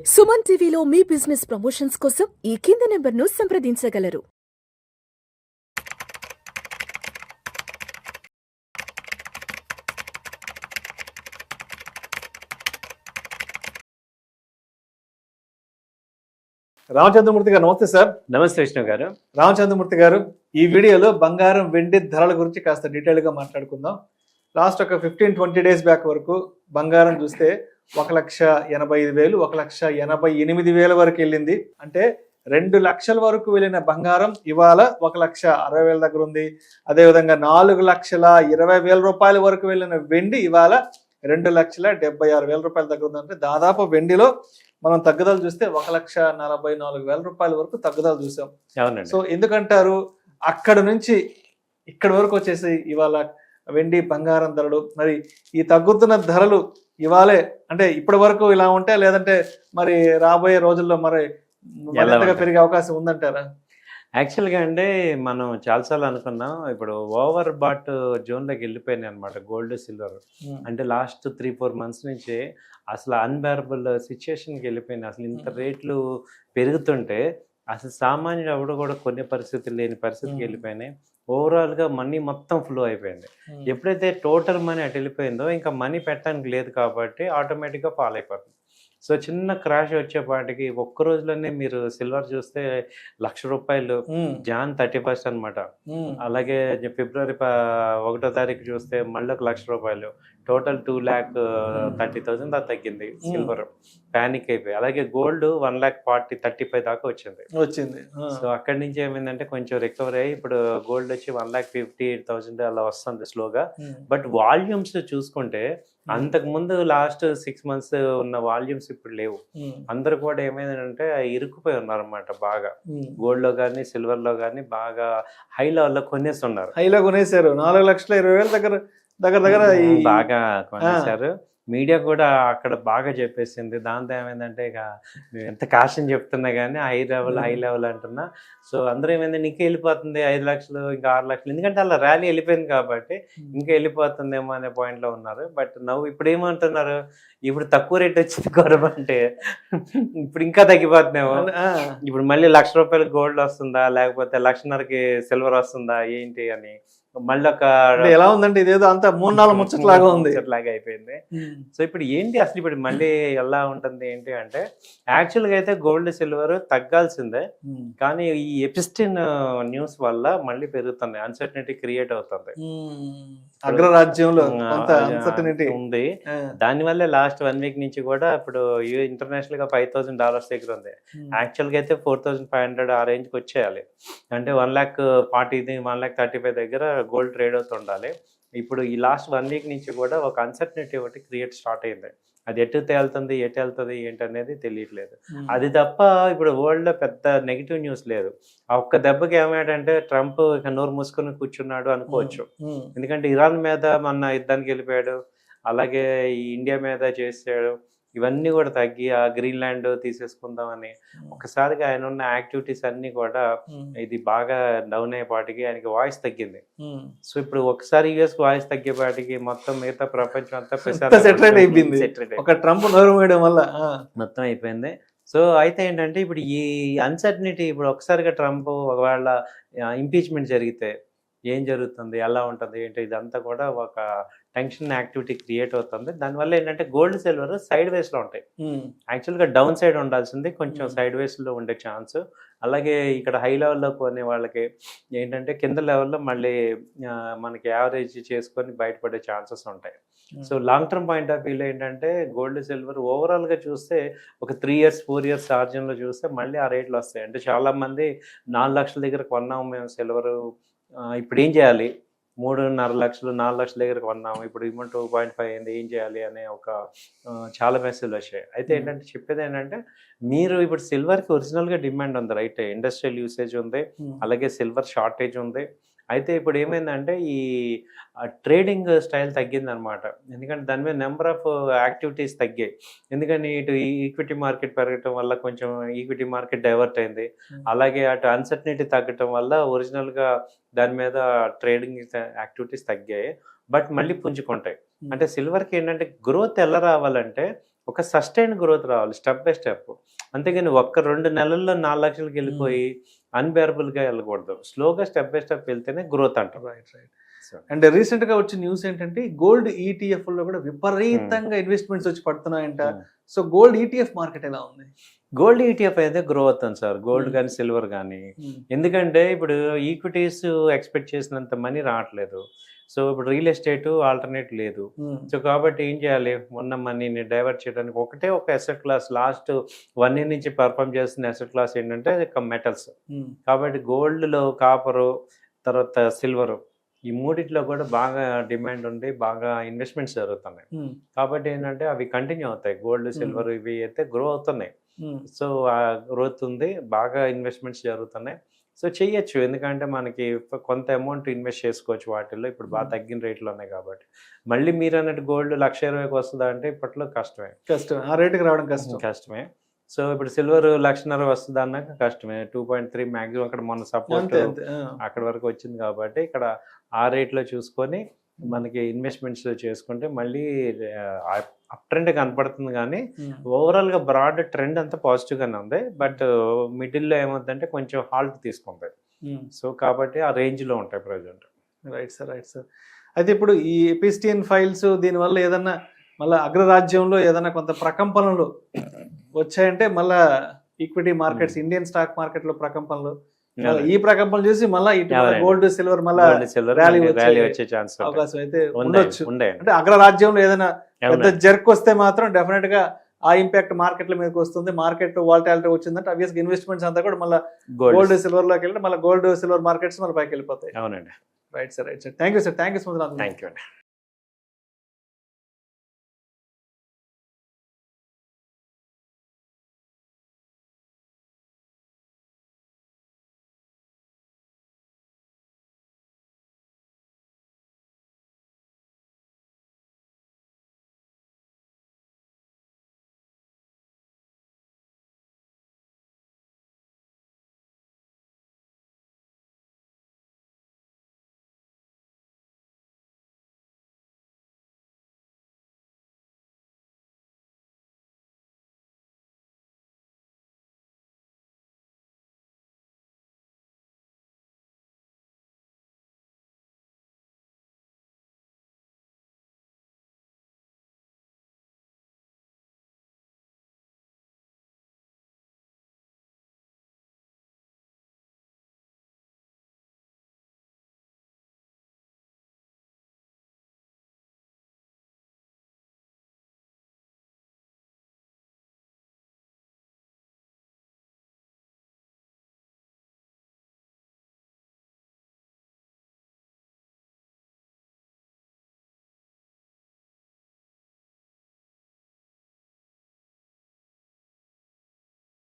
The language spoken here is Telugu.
సుమన్ టీవీలో మీ బిజినెస్ ప్రమోషన్స్ కోసం ఈ కింది నెంబర్ను సంప్రదించగలరు. రామచంద్రమూర్తి గారు నమస్తే సార్. నమస్తే విష్ణు గారు. రామచంద్రమూర్తి గారు, ఈ వీడియోలో బంగారం వెండి ధరల గురించి కాస్త డీటెయిల్గా మాట్లాడుకుందాం. లాస్ట్ ఒక 15-20 డేస్ బ్యాక్ వరకు బంగారం చూస్తే 1,85,000, 1,88,000 వరకు వెళ్ళింది. అంటే 2 లక్షల వరకు వెళ్ళిన బంగారం ఇవాళ 1,60,000 దగ్గర ఉంది. అదేవిధంగా 4,20,000 రూపాయల వరకు వెళ్ళిన వెండి ఇవాళ 2,76,000 రూపాయల దగ్గర ఉంది. అంటే దాదాపు వెండిలో మనం తగ్గుదల చూస్తే 1,44,000 రూపాయల వరకు తగ్గుదల చూసాం. సో ఎందుకంటారు అక్కడ నుంచి ఇక్కడ వరకు వచ్చేసి ఇవాళ వెండి బంగారం ధరలు, మరి ఈ తగ్గుతున్న ధరలు ఇవాళే అంటే ఇప్పటి వరకు ఇలా ఉంటే, లేదంటే మరి రాబోయే రోజుల్లో మరి మరింతగా పెరిగే అవకాశం ఉందంటారా? యాక్చువల్గా అంటే మనం చాలాసార్లు అనుకున్నాం, ఇప్పుడు ఓవర్ బాట్ జోన్లోకి వెళ్ళిపోయినాయి అనమాట గోల్డ్ సిల్వర్. అంటే లాస్ట్ 3-4 మంత్స్ నుంచి అసలు అన్బేరబుల్ సిచ్యుయేషన్కి వెళ్ళిపోయినాయి. అసలు ఇంత రేట్లు పెరుగుతుంటే అసలు సామాన్యుడు ఎవడు కూడా కొనే పరిస్థితులు లేని పరిస్థితికి వెళ్ళిపోయినాయి. ఓవరాల్గా మనీ మొత్తం ఫ్లో అయిపోయింది. ఎప్పుడైతే టోటల్ మనీ అటు వెళ్ళిపోయిందో ఇంకా మనీ పెట్టడానికి లేదు కాబట్టి ఆటోమేటిక్గా ఫాల్ అయిపోతుంది. సో చిన్న క్రాష్ వచ్చేపాటికి ఒక్క రోజులోనే మీరు సిల్వర్ చూస్తే ₹1,00,000 జాన్ 31 అనమాట. అలాగే ఫిబ్రవరి 1వ తారీఖు చూస్తే మళ్ళీ ₹1,00,000, టోటల్ 2,30,000 దాకా తగ్గింది సిల్వర్. ప్యానిక్ అయిపోయి. అలాగే గోల్డ్ 1,40,35 దాకా వచ్చింది. సో అక్కడి నుంచి ఏమైందంటే కొంచెం రికవరీ అయ్యి ఇప్పుడు గోల్డ్ వచ్చి 1,58,000 అలా వస్తుంది స్లోగా. బట్ వాల్యూమ్స్ చూసుకుంటే అంతకుముందు లాస్ట్ 6 మంత్స్ ఉన్న వాల్యూమ్స్ ఇప్పుడు లేవు. అందరు కూడా ఏమైందంటే ఇరుక్కుపోయి ఉన్నారు అనమాట బాగా. గోల్డ్ లో కానీ సిల్వర్ లో కానీ బాగా హై లెవెల్లో కొనేస్తున్నారు. హైలో కొనేసారు. 4,20,000 దగ్గర బాగా కొనేసారు. మీడియా కూడా అక్కడ బాగా చెప్పేసింది. దాంతో ఏమైందంటే ఇక ఎంత కాస్ట్ అని చెప్తున్నా కానీ హై లెవెల్ అంటున్నా. సో అందరూ ఏమైంది ఇంకా వెళ్ళిపోతుంది 5 లక్షలు ఇంకా 6 లక్షలు, ఎందుకంటే అలా ర్యాలీ వెళ్ళిపోయింది కాబట్టి ఇంకా వెళ్ళిపోతుందేమో అనే పాయింట్లో ఉన్నారు. బట్ ఇప్పుడు ఏమంటున్నారు, ఇప్పుడు తక్కువ రేట్ వచ్చింది కొరబంటే ఇప్పుడు ఇంకా తగ్గిపోతుందేమో. ఇప్పుడు మళ్ళీ ₹1,00,000 గోల్డ్ వస్తుందా, లేకపోతే 1,50,000కి సిల్వర్ వస్తుందా ఏంటి అని మళ్ళీ ఒక ఎలా ఉందంటే ఇదేదో అంతా 3-4 ముచ్చట్లాగా ఉంది, ముచ్చట్లాగా అయిపోయింది. సో ఇప్పుడు ఏంటి అసలు ఇప్పుడు మళ్ళీ ఎలా ఉంటుంది ఏంటి అంటే, యాక్చువల్గా అయితే గోల్డ్ సిల్వర్ తగ్గాల్సిందే, కానీ ఈ ఎపిస్టిన్ న్యూస్ వల్ల మళ్ళీ పెరుగుతుంది, అన్సర్టనిటీ క్రియేట్ అవుతుంది. అగ్రరాజ్యంలో ఉంది. దానివల్ల లాస్ట్ 1 వీక్ నుంచి కూడా ఇప్పుడు ఇంటర్నేషనల్ గా $5,000 దగ్గర ఉంది. యాక్చువల్గా అయితే 4,500 ఆ రేంజ్కి వచ్చేయాలి. అంటే 1,40,40, 1,35 దగ్గర గోల్డ్ ట్రేడ్ అవుతుండాలి. ఇప్పుడు ఈ లాస్ట్ 1 వీక్ నుంచి కూడా ఒక అన్సర్టనిటీ ఒకటి క్రియేట్ స్టార్ట్ అయింది. అది ఎటు వెళ్తుంది ఏంటి అనేది తెలియట్లేదు. అది తప్ప ఇప్పుడు వరల్డ్ లో పెద్ద నెగిటివ్ న్యూస్ లేదు. ఆ ఒక్క దెబ్బకి ఏమయ్యాడంటే ట్రంప్ ఇక నోరు మూసుకొని కూర్చున్నాడు అనుకోవచ్చు. ఎందుకంటే ఇరాన్ మీద మొన్న యుద్ధానికి వెళ్ళిపోయాడు, అలాగే ఈ ఇండియా మీద చేసాడు. ఇవన్నీ కూడా తగ్గి ఆ గ్రీన్లాండ్ తీసేసుకుందామని ఒకసారిగా ఆయన ఉన్న యాక్టివిటీస్ అన్ని కూడా ఇది బాగా డౌన్ అయ్యేపాటికి ఆయనకి వాయిస్ తగ్గింది. సో ఇప్పుడు ఒకసారి యుఎస్ వాయిస్ తగ్గేపాటికి మొత్తం మిగతా ప్రపంచం అంతా సెటిల్ అయిపోయింది. ఒక ట్రంప్ నోరు వేయడం వల్ల మొత్తం అయిపోయింది. సో అయితే ఏంటంటే ఇప్పుడు ఈ అన్సర్టనిటీ ఇప్పుడు ఒకసారిగా ట్రంప్ ఒకవేళ ఇంపీచ్మెంట్ జరిగితే ఏం జరుగుతుంది, ఎలా ఉంటుంది ఏంటి, ఇదంతా కూడా ఒక టెన్షన్ యాక్టివిటీ క్రియేట్ అవుతుంది. దానివల్ల ఏంటంటే గోల్డ్ సిల్వర్ సైడ్ వేస్లో ఉంటాయి. యాక్చువల్గా డౌన్ సైడ్ ఉండాల్సింది కొంచెం సైడ్ వేస్లో ఉండే ఛాన్స్. అలాగే ఇక్కడ హై లెవెల్లో కొనే వాళ్ళకి ఏంటంటే కింద లెవెల్లో మళ్ళీ మనకి యావరేజ్ చేసుకొని బయటపడే ఛాన్సెస్ ఉంటాయి. So long term point of వ్యూలో ఏంటంటే గోల్డ్ సిల్వర్ ఓవరాల్గా చూస్తే ఒక 3 years 4 years ఆర్జన్లో చూస్తే మళ్ళీ ఆ రేట్లు వస్తాయి. అంటే చాలామంది 4 లక్షల దగ్గర కొన్నాము మేము సిల్వరు, ఇప్పుడు ఏం చేయాలి, 3.5 లక్షలు 4 లక్షల దగ్గర కొన్నాము, ఇప్పుడు 2.5 అయింది, ఏం చేయాలి అనే ఒక చాలా మెసేజ్లు వచ్చాయి. అయితే ఏంటంటే చెప్పేది ఏంటంటే మీరు ఇప్పుడు సిల్వర్కి ఒరిజినల్గా డిమాండ్ ఉంది, రైట్, ఇండస్ట్రియల్ యూసేజ్ ఉంది, అలాగే సిల్వర్ షార్టేజ్ ఉంది. అయితే ఇప్పుడు ఏమైందంటే ఈ ట్రేడింగ్ స్టైల్ తగ్గిందనమాట. ఎందుకంటే దాని మీద నెంబర్ ఆఫ్ యాక్టివిటీస్ తగ్గాయి. ఎందుకని ఇటు ఈక్విటీ మార్కెట్ పెరగటం వల్ల కొంచెం ఈక్విటీ మార్కెట్ డైవర్ట్ అయింది. అలాగే అటు అన్సర్టనిటీ తగ్గటం వల్ల ఒరిజినల్గా దాని మీద ట్రేడింగ్ యాక్టివిటీస్ తగ్గాయి. బట్ మళ్ళీ పుంజుకుంటాయి. అంటే సిల్వర్కి ఏంటంటే గ్రోత్ ఎలా రావాలంటే ఒక సస్టైన్ గ్రోత్ రావాలి స్టెప్ బై స్టెప్. అంతేగాని ఒక్క 2 నెలల్లో 4 లక్షలకి వెళ్ళిపోయి అన్బేరబుల్గా వెళ్ళకూడదు. స్లోగా స్టెప్ బై స్టెప్ వెళ్తేనే గ్రోత్ అంటాం. రైట్. అండ్ రీసెంట్ గా వచ్చిన న్యూస్ ఏంటంటే గోల్డ్ ఈటీఎఫ్ లో కూడా విపరీతంగా ఇన్వెస్ట్మెంట్స్ వచ్చి పడుతున్నాయంట. సో గోల్డ్ ఈటీఎఫ్ మార్కెట్ ఎలా ఉంది? గోల్డ్ ఈటీఎఫ్ అయితే గ్రో అవుతుంది సార్, గోల్డ్ కానీ సిల్వర్ కానీ. ఎందుకంటే ఇప్పుడు ఈక్విటీస్ ఎక్స్పెక్ట్ చేసినంత మనీ రావట్లేదు. సో ఇప్పుడు రియల్ ఎస్టేట్ ఆల్టర్నేట్ లేదు. సో కాబట్టి ఏం చేయాలి, ఉన్న మనీని డైవర్ట్ చేయడానికి ఒకటే ఒక అసెట్ క్లాస్ లాస్ట్ 1 year నుంచి పర్ఫామ్ చేస్తున్న అసెట్ క్లాస్ ఏంటంటే మెటల్స్. కాబట్టి గోల్డ్లో కాపరు, తర్వాత సిల్వర్, ఈ మూడిట్లో కూడా బాగా డిమాండ్ ఉండి బాగా ఇన్వెస్ట్మెంట్స్ జరుగుతున్నాయి. కాబట్టి ఏంటంటే అవి కంటిన్యూ అవుతాయి. గోల్డ్ సిల్వర్ ఇవి అయితే గ్రో అవుతున్నాయి. సో ఆ గ్రోత్ ఉంది, బాగా ఇన్వెస్ట్మెంట్స్ జరుగుతున్నాయి. సో చెయ్యొచ్చు, ఎందుకంటే మనకి కొంత అమౌంట్ ఇన్వెస్ట్ చేసుకోవచ్చు వాటిల్లో. ఇప్పుడు బాగా తగ్గిన రేట్లు ఉన్నాయి కాబట్టి. మళ్ళీ మీరు అన్నట్టు గోల్డ్ 1,20,000కి వస్తుందా అంటే ఇప్పట్లో కష్టమే, ఆ రేటుకి రావడం కష్టమే. సో ఇప్పుడు సిల్వర్ 1,50,000 వస్తుంది అన్నాక కష్టమే. 2.3 మ్యాక్సిమం అక్కడ మొన్న సపోర్ట్ అక్కడ వరకు వచ్చింది కాబట్టి ఇక్కడ ఆ రేట్లో చూసుకొని మనకి ఇన్వెస్ట్మెంట్స్ చేసుకుంటే మళ్ళీ అప్ ట్రెండ్ కనపడుతుంది. కానీ ఓవరాల్గా బ్రాడ్ ట్రెండ్ అంతా పాజిటివ్గానే ఉంది. బట్ మిడిల్లో ఏమవుతుందంటే కొంచెం హాల్ట్ తీసుకుంటాయి. సో కాబట్టి ఆ రేంజ్లో ఉంటాయి ప్రజెంట్. Right sir. అయితే ఇప్పుడు ఈ ఎపిస్టియన్ ఫైల్స్ దీనివల్ల ఏదన్నా మళ్ళీ అగ్రరాజ్యంలో ఏదైనా కొంత ప్రకంపనలు వచ్చాయంటే మళ్ళా equity markets, Indian stock market లో ప్రకంపనలు, ఈ ప్రకంపనలు చూసి మళ్ళీ గోల్డ్ సిల్వర్ మళ్ళీ ర్యాలీ వచ్చే ఛాన్స్ అవకాశం అయితే ఉండొచ్చు. అంటే అగ్రరాజ్యంలో ఏదైనా పెద్ద జర్క్ వస్తే మాత్రం డెఫినెట్ గా ఆ ఇంపాక్ట్ మార్కెట్ల మీదకి వస్తుంది. మార్కెట్ వాలటాలిటీ వచ్చిందంటే ఆబ్వియస్గా ఇన్వెస్ట్మెంట్స్ అంతా కూడా మళ్ళీ గోల్డ్ సిల్వర్ లోకి వెళ్ళి మళ్ళీ గోల్డ్ సిల్వర్ మార్కెట్స్ మళ్ళీ పైకి వెళ్ళిపోతాయి. అవునండి. Right sir. Thank you sir. Thank you so much. Thank you అండి.